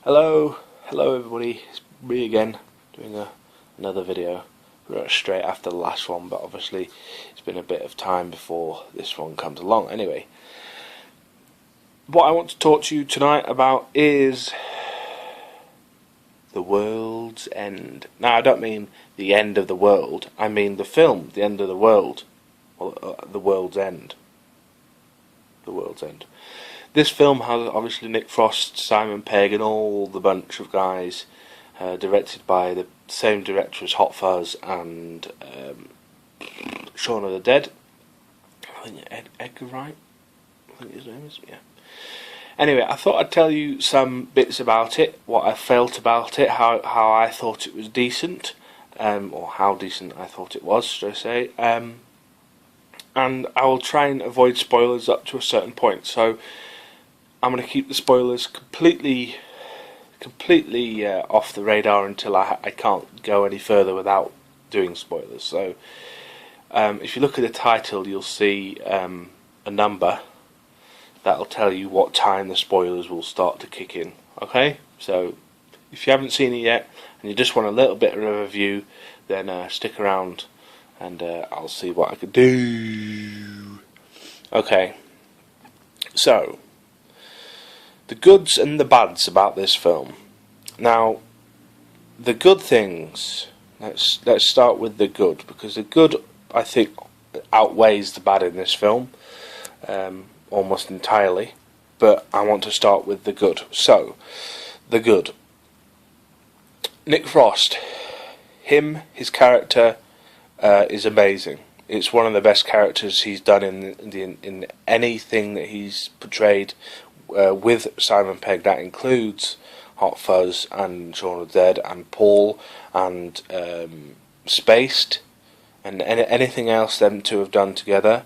Hello everybody, it's me again, doing another video. We're straight after the last one, but obviously it's been a bit of time before this one comes along. Anyway, what I want to talk to you tonight about is The World's End. Now, I don't mean the end of the world, I mean the film, The End of the World, or The World's End. The World's End. This film has obviously Nick Frost, Simon Pegg and all the bunch of guys, directed by the same director as Hot Fuzz and Shaun of the Dead. I think Edgar Wright, I think his name is, yeah. Anyway, I thought I'd tell you some bits about it, what I felt about it, how I thought it was decent, or how decent I thought it was, should I say. And I will try and avoid spoilers up to a certain point, so I'm going to keep the spoilers completely off the radar until I can't go any further without doing spoilers. So if you look at the title, you'll see a number that'll tell you what time the spoilers will start to kick in. Okay, so if you haven't seen it yet and you just want a little bit of a review, then stick around and I'll see what I can do. Okay, so the goods and the bads about this film. Now, the good things. Let's start with the good, because the good, I think, outweighs the bad in this film, almost entirely. But I want to start with the good. So, the good. Nick Frost, his character is amazing. It's one of the best characters he's done in anything that he's portrayed. With Simon Pegg, that includes Hot Fuzz and Shaun of the Dead and Paul and Spaced and anything else them two have done together.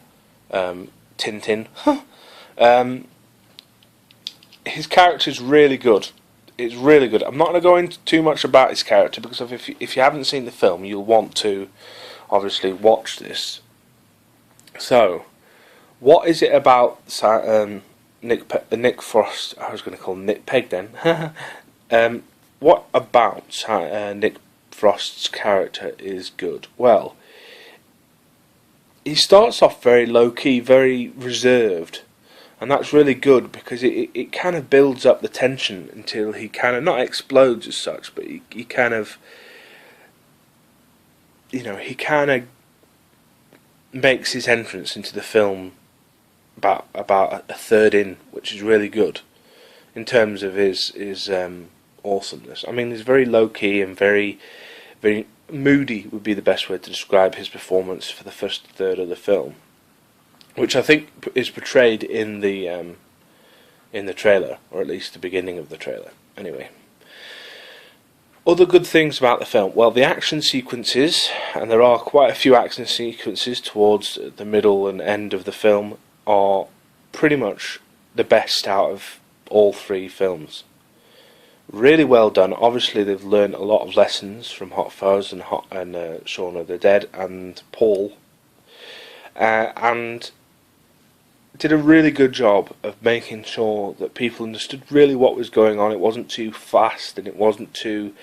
Tintin. His character's really good. It's really good. I'm not going to go into too much about his character because if you haven't seen the film, you'll want to obviously watch this. So, what is it about Nick Frost? I was going to call him Nick Pegg then. What about Nick Frost's character is good? Well, he starts off very low-key, very reserved, and that's really good because it kind of builds up the tension until he kind of, not explodes as such, but he kind of, he kind of makes his entrance into the film about a third in, which is really good in terms of his awesomeness. I mean, he's very low key and very moody would be the best way to describe his performance for the first third of the film, which I think is portrayed in the trailer, or at least the beginning of the trailer. Anyway, other good things about the film. Well, the action sequences, and there are quite a few action sequences towards the middle and end of the film, are pretty much the best out of all three films. Really well done. Obviously, they've learned a lot of lessons from Hot Fuzz and Shaun of the Dead and Paul, and did a really good job of making sure that people understood really what was going on. It wasn't too fast and it wasn't too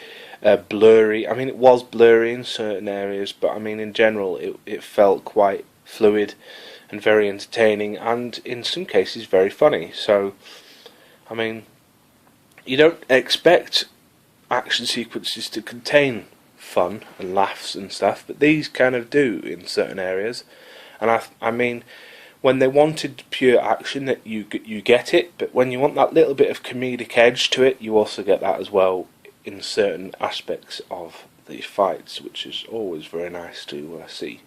blurry. I mean, it was blurry in certain areas, but I mean, in general, it felt quite fluid and very entertaining, and in some cases very funny. So, I mean, you don't expect action sequences to contain fun and laughs and stuff, but these kind of do in certain areas. And I mean, when they wanted pure action, that you get it, but when you want that little bit of comedic edge to it, you also get that as well in certain aspects of the fights, which is always very nice to see.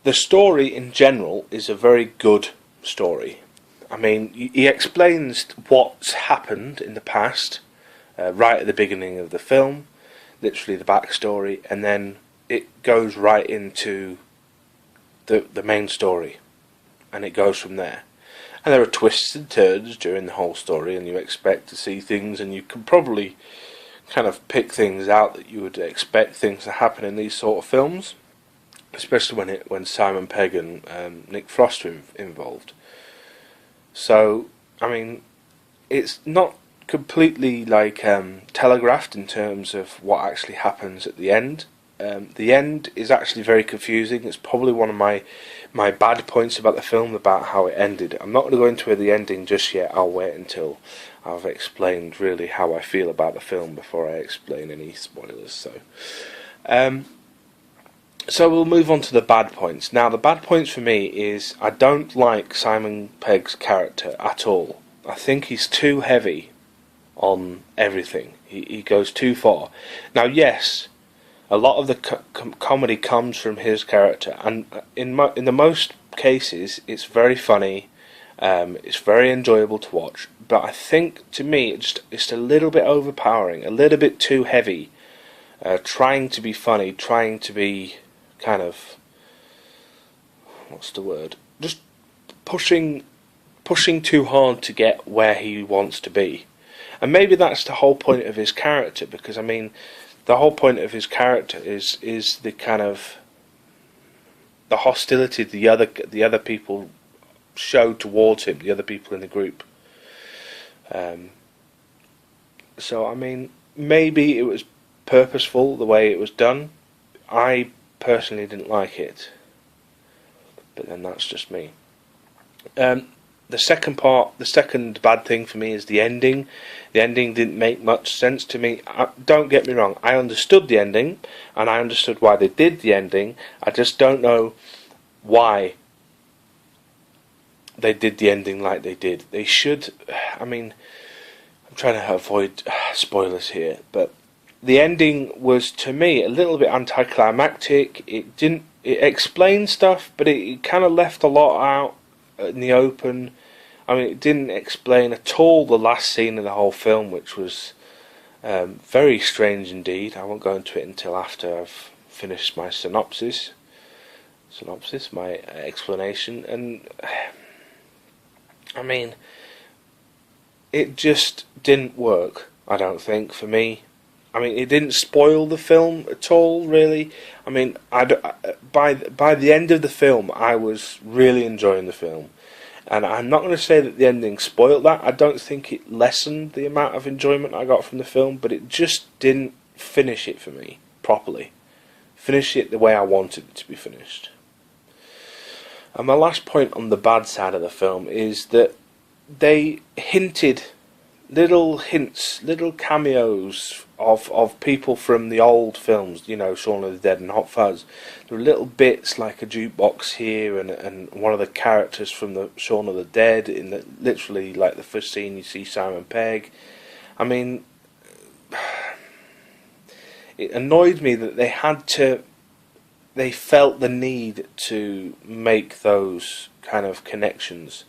The story in general is a very good story. I mean, he explains what's happened in the past, right at the beginning of the film, literally the backstory, and then it goes right into the main story, and it goes from there. And there are twists and turns during the whole story, and you expect to see things, and you can probably kind of pick things out that you would expect things to happen in these sort of films. especially when Simon Pegg and Nick Frost are involved. So, I mean, it's not completely like telegraphed in terms of what actually happens at the end. The end is actually very confusing. It's probably one of my bad points about the film, about how it ended. I'm not going to go into the ending just yet. I'll wait until I've explained really how I feel about the film before I explain any spoilers. So we'll move on to the bad points. Now, the bad points for me is I don't like Simon Pegg's character at all. I think he's too heavy on everything. He goes too far. Now, yes, a lot of the comedy comes from his character, and in the most cases, it's very funny. It's very enjoyable to watch. But I think, to me, it's a little bit overpowering, a little bit too heavy. Trying to be funny, trying to be kind of, what's the word? Just pushing too hard to get where he wants to be. And maybe that's the whole point of his character, because I mean, the whole point of his character is the kind of the hostility the other people show towards him, the other people in the group. So I mean, maybe it was purposeful the way it was done. I personally didn't like it, but then that's just me. The second bad thing for me is the ending. The ending didn't make much sense to me. Don't get me wrong, I understood the ending, and I understood why they did the ending. I just don't know why they did the ending like they did. They should, I mean, I'm trying to avoid spoilers here, but the ending was, to me, a little bit anticlimactic. It explained stuff, but it kind of left a lot out in the open. I mean, it didn't explain at all the last scene of the whole film, which was very strange indeed. I won't go into it until after I've finished my my explanation. And I mean, it just didn't work, I don't think, for me. I mean, it didn't spoil the film at all, really. I mean, by the end of the film, I was really enjoying the film. And I'm not going to say that the ending spoiled that. I don't think it lessened the amount of enjoyment I got from the film, but it just didn't finish it for me properly. Finish it the way I wanted it to be finished. And my last point on the bad side of the film is that they hinted little hints, little cameos of people from the old films, you know, Shaun of the Dead and Hot Fuzz. There were little bits like a jukebox here and one of the characters from the Shaun of the Dead, literally like the first scene you see Simon Pegg. I mean, it annoyed me that they felt the need to make those kind of connections.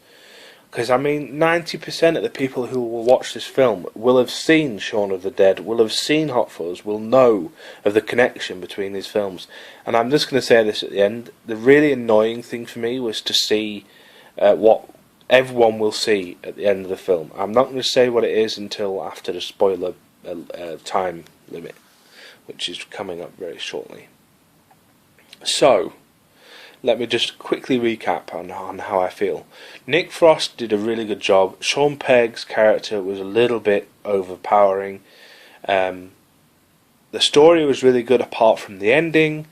Because, I mean, 90% of the people who will watch this film will have seen Shaun of the Dead, will have seen Hot Fuzz, will know of the connection between these films. And I'm just going to say this at the end. The really annoying thing for me was to see what everyone will see at the end of the film. I'm not going to say what it is until after the spoiler time limit, which is coming up very shortly. So, let me just quickly recap on how I feel. Nick Frost did a really good job. Sean Pegg's character was a little bit overpowering. The story was really good apart from the ending.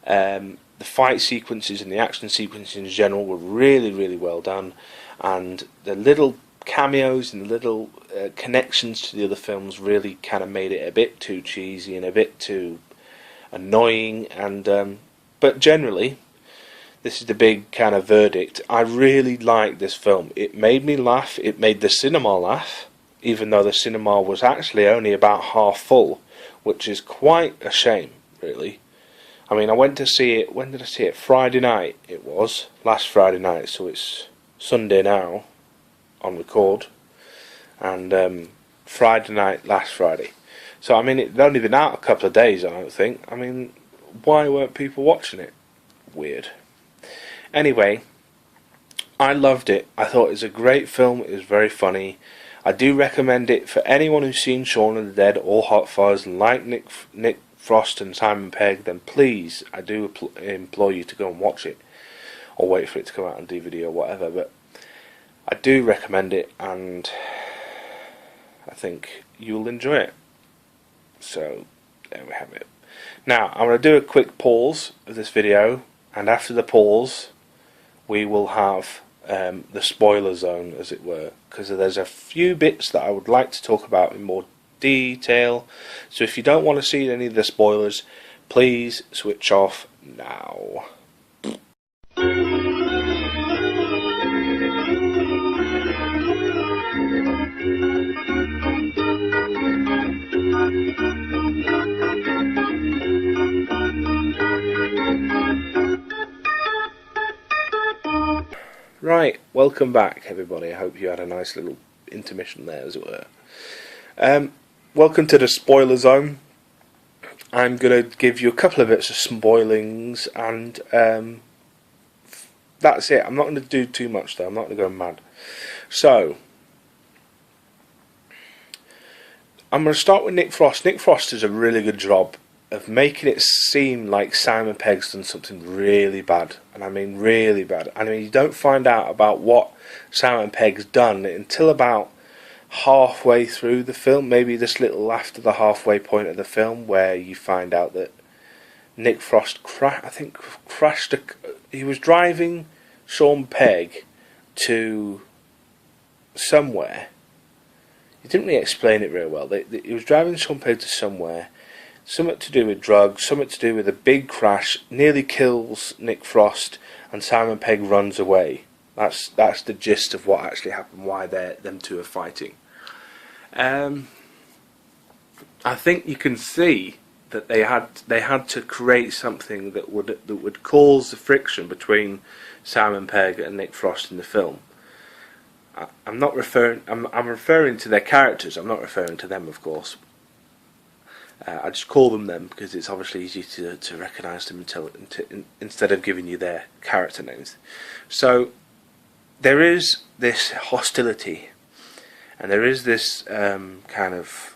The fight sequences and the action sequences in general were really, really well done. And the little cameos and the little connections to the other films really kind of made it a bit too cheesy and a bit too annoying. But generally, this is the big kind of verdict. I really liked this film. It made me laugh. It made the cinema laugh, even though the cinema was actually only about half full, which is quite a shame, really. I mean, I went to see it, when did I see it? Friday night it was, last Friday night, so it's Sunday now, on record, and Friday night last Friday. So, I mean, it'd only been out a couple of days, I don't think. I mean, why weren't people watching it? Weird. Anyway, I loved it. I thought it was a great film. It was very funny. I do recommend it for anyone who's seen Shaun of the Dead or Hot Fuzz and like Nick Frost and Simon Pegg, then please, I do implore you to go and watch it, or wait for it to come out on DVD or whatever. But I do recommend it, and I think you'll enjoy it. So there we have it. Now I'm going to do a quick pause of this video, and after the pause we will have the spoiler zone, as it were, because there's a few bits that I would like to talk about in more detail. So if you don't want to see any of the spoilers, please switch off now. Right, welcome back everybody. I hope you had a nice little intermission there, as it were. Welcome to the spoiler zone. I'm going to give you a couple of bits of spoilings, and that's it. I'm not going to do too much though. I'm not going to go mad. So I'm going to start with Nick Frost. Nick Frost does a really good job of making it seem like Simon Pegg's done something really bad, and I mean really bad. I mean, you don't find out about what Simon Pegg's done until about halfway through the film, maybe just little after the halfway point of the film, where you find out that Nick Frost crashed. He was driving Sean Pegg to somewhere. He didn't really explain it very well. He was driving Sean Pegg to somewhere. Something to do with drugs, something to do with a big crash, nearly kills Nick Frost, and Simon Pegg runs away. That's the gist of what actually happened, why them two are fighting. I think you can see that they had to create something that would cause the friction between Simon Pegg and Nick Frost in the film. I'm referring to their characters. I'm not referring to them, of course. I just call them because it's obviously easy to recognise them instead of giving you their character names. So there is this hostility, and there is this kind of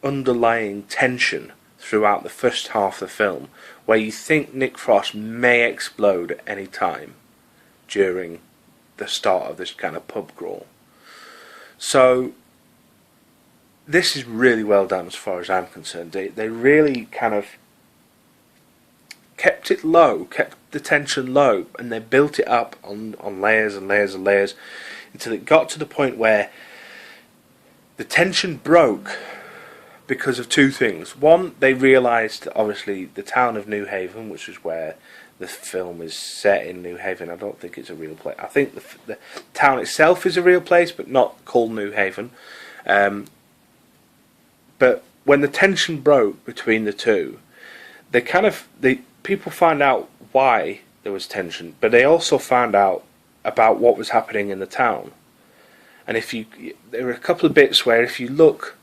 underlying tension throughout the first half of the film, where you think Nick Frost may explode at any time during the start of this kind of pub crawl. So this is really well done as far as I'm concerned. They really kind of kept it low, kept the tension low, and they built it up on layers and layers and layers until it got to the point where the tension broke because of two things. One, they realised that obviously the town of New Haven, which is where the film is set in New Haven. I don't think it's a real place. I think the town itself is a real place, but not called New Haven. But when the tension broke between the two, people found out why there was tension, but they also found out about what was happening in the town. And there are a couple of bits where, if you look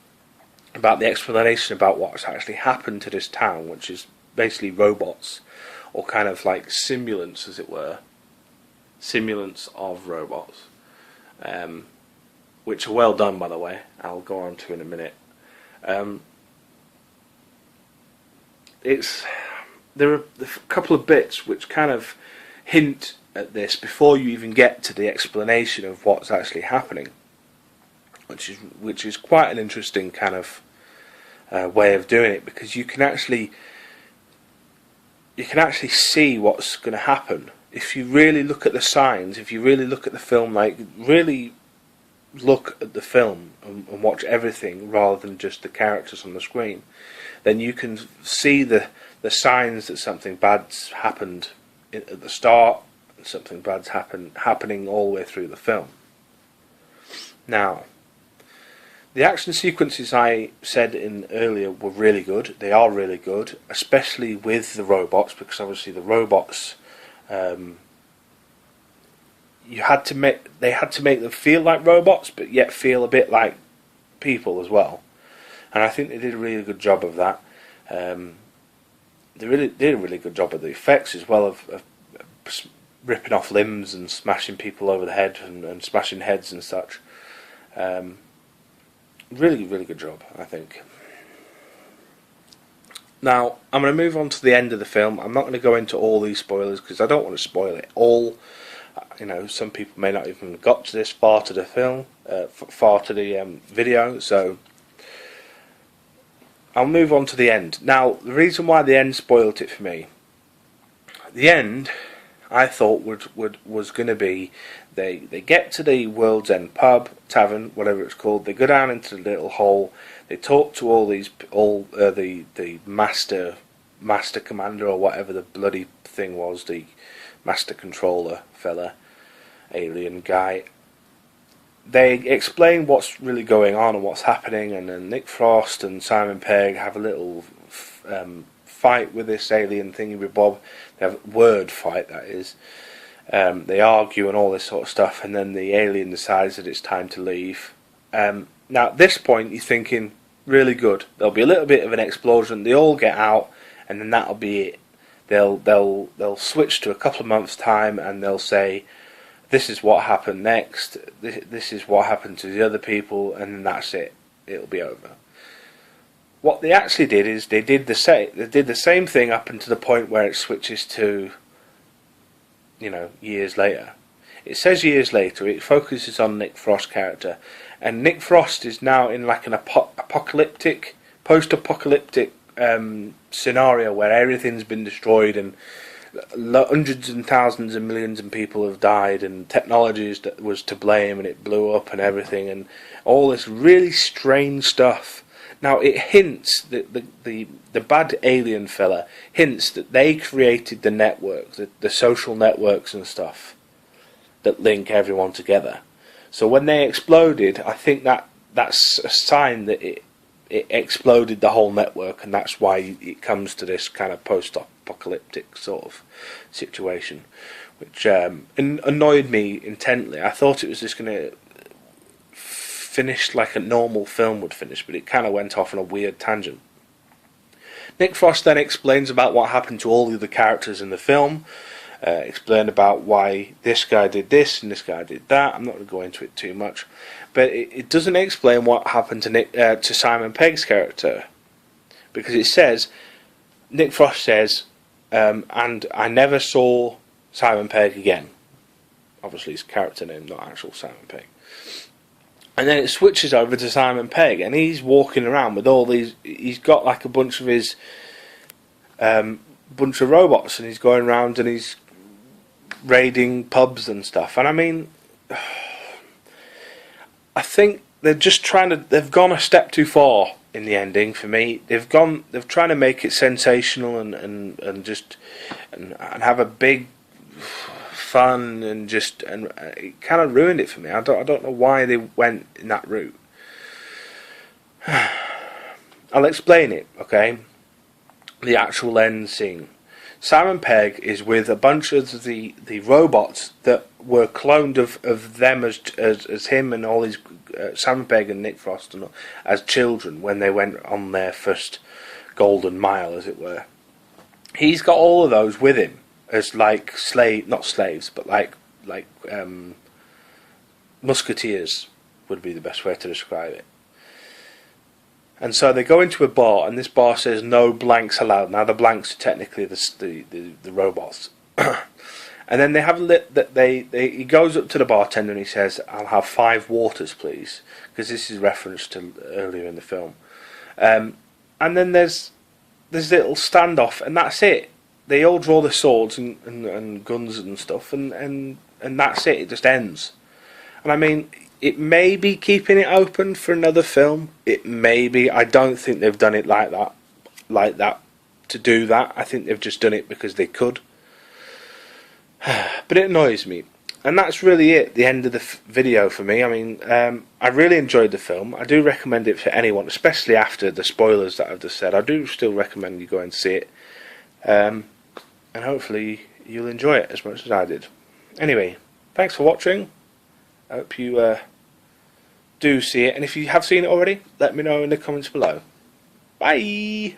about the explanation about what's actually happened to this town, which is basically robots, or kind of like simulants, as it were, simulants of robots, which are well done, by the way. I'll go on to in a minute. There are a couple of bits which kind of hint at this before you even get to the explanation of what's actually happening, which is quite an interesting kind of way of doing it, because you can actually see what's going to happen if you really look at the signs. If you really look at the film, like really look at the film and watch everything rather than just the characters on the screen, then you can see the signs that something bad's happened at the start, and something bad's happening all the way through the film. Now, the action sequences I said in earlier were really good. They are really good, especially with the robots, because obviously the robots, they had to make them feel like robots, but yet feel a bit like people as well. And I think they did a really good job of that. They really did a really good job of the effects as well, of ripping off limbs and smashing people over the head and smashing heads and such. Really, really good job, I think. Now, I'm going to move on to the end of the film. I'm not going to go into all these spoilers because I don't want to spoil it all. You know, some people may not even have got to this far to the film, far to the video. So I'll move on to the end. Now, the reason why the end spoiled it for me, the end, I thought was going to be they get to the World's End pub, tavern, whatever it's called. They go down into the little hole. They talk to the master commander or whatever the bloody thing was, the master controller fella, alien guy. They explain what's really going on and what's happening, and then Nick Frost and Simon Pegg have a little fight with this alien thingy with Bob. They have a word fight, that is. They argue and all this sort of stuff, and then the alien decides that it's time to leave. Now at this point you're thinking, really good. There'll be a little bit of an explosion. They all get out, and then that'll be it. They'll switch to a couple of months' time, and they'll say, this is what happened next, this is what happened to the other people, and then that's it. It'll be over. What they actually did is they did the same thing up until the point where it switches to, you know, years later. It says years later. It focuses on Nick Frost's character, and Nick Frost is now in like an post-apocalyptic scenario where everything's been destroyed and hundreds and thousands and millions of people have died, and technology was to blame, and it blew up and everything, and all this really strange stuff. Now it hints that the bad alien fella hints that they created the network, the social networks and stuff that link everyone together. So when they exploded, I think that's a sign that it exploded the whole network, and that's why it comes to this kind of post-apocalyptic sort of situation, which annoyed me intently. I thought it was just going to finish like a normal film would finish, but it kind of went off on a weird tangent. Nick Frost then explains about what happened to all the other characters in the film, explain about why this guy did this and this guy did that. I'm not going to go into it too much, but it doesn't explain what happened to Simon Pegg's character, because it says, Nick Frost says, and I never saw Simon Pegg again. Obviously his character name, not actual Simon Pegg. And then it switches over to Simon Pegg, and he's walking around with all these. He's got like a bunch of his bunch of robots, and he's going around and he's raiding pubs and stuff. And I mean, I think they're just they've gone a step too far in the ending for me. They've tried to make it sensational and have a big fun, and it kind of ruined it for me. I don't know why they went in that route. I'll explain it, okay? The actual end scene. Simon Pegg is with a bunch of the robots that were cloned of them as him and all his Simon Pegg and Nick Frost and as children when they went on their first golden mile, as it were. He's got all of those with him as like not slaves, but like musketeers would be the best way to describe it. And so they go into a bar, and this bar says no blanks allowed. Now the blanks are technically the robots. And then they have he goes up to the bartender and he says, "I'll have 5 waters, please," because this is referenced to earlier in the film. And then there's this little standoff, and that's it. They all draw their swords and guns and stuff, and that's it. It just ends. And I mean, it may be keeping it open for another film. It may be. I don't think they've done it like that to do that. I think they've just done it because they could. But it annoys me. And that's really it, the end of the video for me. I mean, I really enjoyed the film. I do recommend it for anyone, especially after the spoilers that I've just said. I do still recommend you go and see it. And hopefully you'll enjoy it as much as I did. Anyway, thanks for watching. I hope you do see it, and if you have seen it already, let me know in the comments below. Bye!